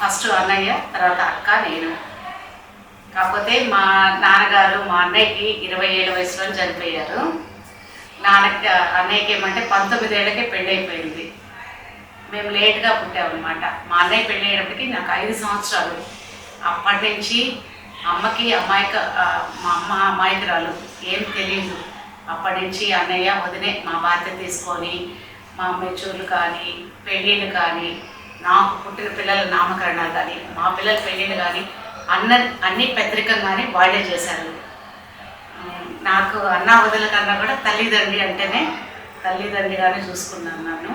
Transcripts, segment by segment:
First అన్నయ్య, తర్వాత అక్క, నేను. కాకపోతే మా నాన్నగారు మా అన్నయ్యకి 27 వయసులో చనిపోయారు. అన్నయ్యకి ఏమంటే 19 ఏళ్ళకే పెళ్ళి అయిపోయింది. మేము లేట్గా పుట్టామన్నమాట. మా అన్నయ్య పెళ్ళి అయ్యేటప్పటికి నాకు 5 సంవత్సరాలు. అప్పటి నుంచి అమ్మకి మా అమ్మ అమాయకురాలు, ఏం తెలియదు. అప్పటి నుంచి అన్నయ్య వదినే మా బాధ్యత తీసుకొని మా మెచ్యూర్లు కానీ పెళ్ళిళ్ళు కానీ నాకు పుట్టిన పిల్లల నామకరణాలు కానీ మా పిల్లల పెళ్ళిళ్ళు కానీ అన్నీ పెద్దరికంగానే వాళ్ళే చేశారు. నాకు అన్న వదిన కన్నా కూడా తల్లిదండ్రి అంటేనే తల్లిదండ్రిగానే చూసుకున్నాను నన్ను.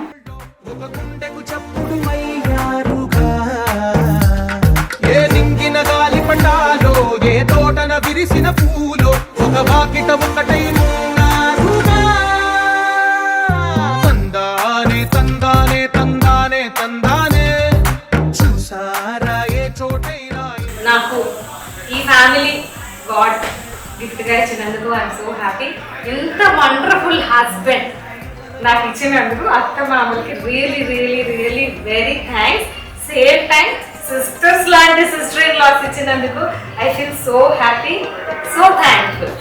ఏ నింగిన గాలి పటాలో ఏ తోటన విరిసిన పూలో ఒక వాకిట ఒకటై ఉన్నారుగా. తందానే తందానే తందానే తందానే చూసారా ఏ చోటైనా. నాకు ఈ ఫ్యామిలీ గాడ్ గిఫ్ట్గా ఇచ్చినందుకు ఐఎమ్ సో హ్యాపీ. ఇంత వండర్ఫుల్ హస్బెండ్ నాకు ఇచ్చినందుకు అత్త మామూలుకి really really really very thanks. Same time sisters లాంటి సిస్టర్ ఇన్ లాస్ ఇచ్చినందుకు I feel so happy, so thankful.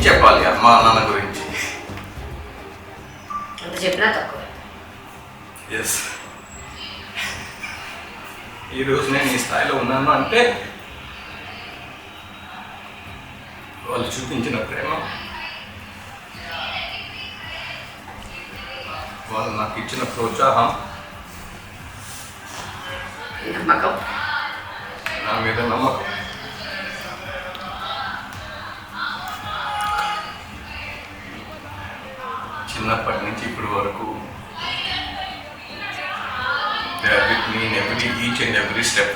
చెప్పాలి అమ్మా నాన్న గురించి. అంత చెప్పినా తక్కువ. ఎస్, ఈరోజు నేను ఈ స్థాయిలో ఉన్నాను అంటే వాళ్ళు చూపించిన ప్రేమ, వాళ్ళు నాకు ఇచ్చిన ప్రోత్సాహం, నమ్మకం, నా మీద నమ్మకం. చిన్నప్పటి నుంచి ఇప్పటి వరకు they are with me in each and every step.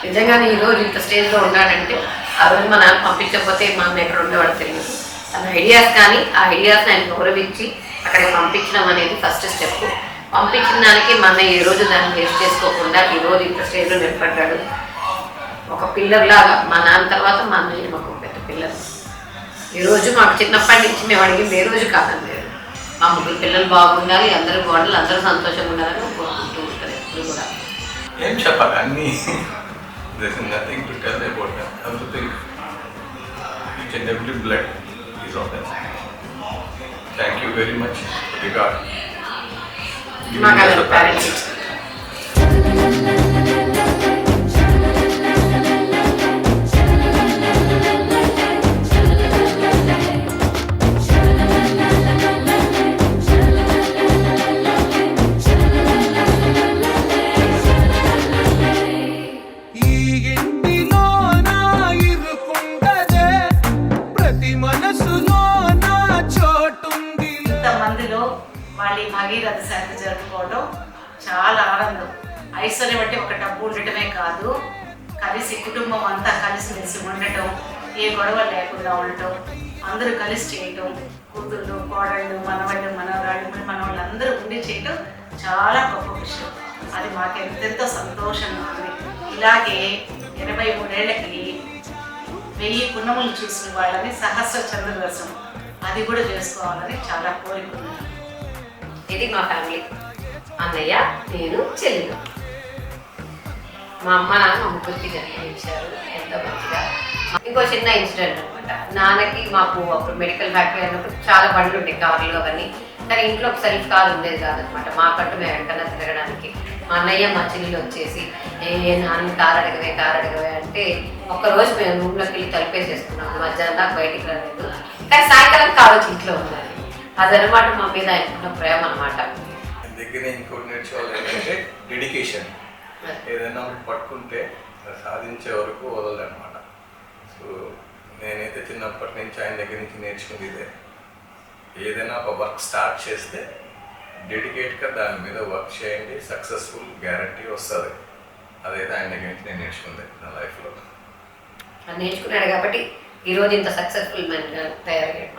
నిజంగానే ఈరోజు ఇంత స్టేజ్లో ఉన్నాడంటే ఆ రోజు మా నాన్న పంపించకపోతే మా అమ్మ ఎక్కడ ఉండేవాడు తెలియదు. తన ఐడియాస్ కానీ ఆ ఐడియాస్ని ఆయన గౌరవించి అక్కడికి పంపించడం అనేది ఫస్ట్ స్టెప్. పంపించిన దానికి మా అన్న ఈ రోజు దాన్ని వేస్ట్ చేసుకోకుండా ఈరోజు ఇంత స్టేజ్లో నిలబడ్డాడు. ఒక పిల్లర్లాగా మా నాన్న తర్వాత మా అన్నయ్య మాకు పెద్ద పిల్లలు. ఈరోజు మాకు చిన్నప్పటి నుంచి మేము అడిగింది ఏ రోజు కాదండి, మా ముగ్గురు పిల్లలు బాగుండాలి, అందరూ బాగుండాలి, అందరూ సంతోషంగా ఉండాలని కోరుకుంటూ ఉంటారు ఎప్పుడు కూడా. ఏం చెప్పాలి, అన్నీ there is nothing to tell about them. Everything, each and every blood is of them. Thank you very much, God. మాకు అది parents. ఇంతమందిలో వాళ్ళ భగీరథ శాంతి జరుపుకోవడం చాలా ఆనందం. ఐశ్వర్యం అంటే ఒక డబ్బు ఉండటమే కాదు, కలిసి కుటుంబం అంతా కలిసిమెలిసి ఉండటం, ఏ గొడవ లేకుండా ఉండటం, అందరూ కలిసి చేయటం, కూతుళ్ళు, కోడళ్ళు, మనవాళ్ళు, మనవరాళ్ళు, మనవాళ్ళు అందరూ ఉండి చేయటం చాలా గొప్ప విషయం. అది మాకు ఎంతెంతో సంతోషంగా ఉంది. ఇలాగే 83 ఏళ్ళకి 1000 పున్నములు చూసిన వాళ్ళని సహస్ర చంద్రదర్శనం అది కూడా చేసుకోవాలని చాలా కోరుకున్నాను. ఇది మా ఫ్యామిలీ. అన్నయ్య, నేను, చెల్లెలు. మా అమ్మ నాన్న ముగ్గురికి జన్మనిచ్చారు ఎంతో మంచిగా. ఇంకో చిన్న ఇన్సిడెంట్ అనమాట. నాన్నకి మాకు అప్పుడు మెడికల్ ఫ్యాక్టరీ అన్నప్పుడు చాలా బండ్లు ఉండే కార్లు అవన్నీ, కానీ ఇంట్లో ఒక సెల్ఫ్ కార్ ఉండేది కాదనమాట. మాకంటూ మేము వెంటనే తిరగడానికి. మా అన్నయ్య మా చెల్లెలు వచ్చేసి నాన్న కారు అడగవే అంటే ఒక్కరోజు మేము రూమ్లోకి వెళ్ళి తలిపేసేసుకున్నాము. మధ్యాహ్నం దాకా బయటికి రాలేదు, కానీ సాయంకాలం కారు వచ్చి ఇంట్లో ఉండాలి. అదనమాట మా మీద ఆయనకున్న ప్రేమ అనమాట. దగ్గర ఇంకోటి నేర్చుకోవాలి ఏంటంటే డెడికేషన్. ఏదైనా పట్టుకుంటే సాధించే వరకు వదలదనమాట. సో నేనైతే చిన్నప్పటి నుంచి ఆయన దగ్గర నుంచి నేర్చుకుంది ఇదే. ఏదైనా ఒక వర్క్ స్టార్ట్ చేస్తే డెడికేట్గా దాని మీద వర్క్ చేయండి, సక్సెస్ఫుల్ గ్యారంటీ వస్తుంది. అదైతే ఆయన దగ్గర నుంచి నేను నేర్చుకుంది నా లైఫ్లో. నేర్చుకున్నాడు కాబట్టి ఈరోజు ఇంత సక్సెస్ఫుల్ మ్యాన్గా తయారయ్యాడు.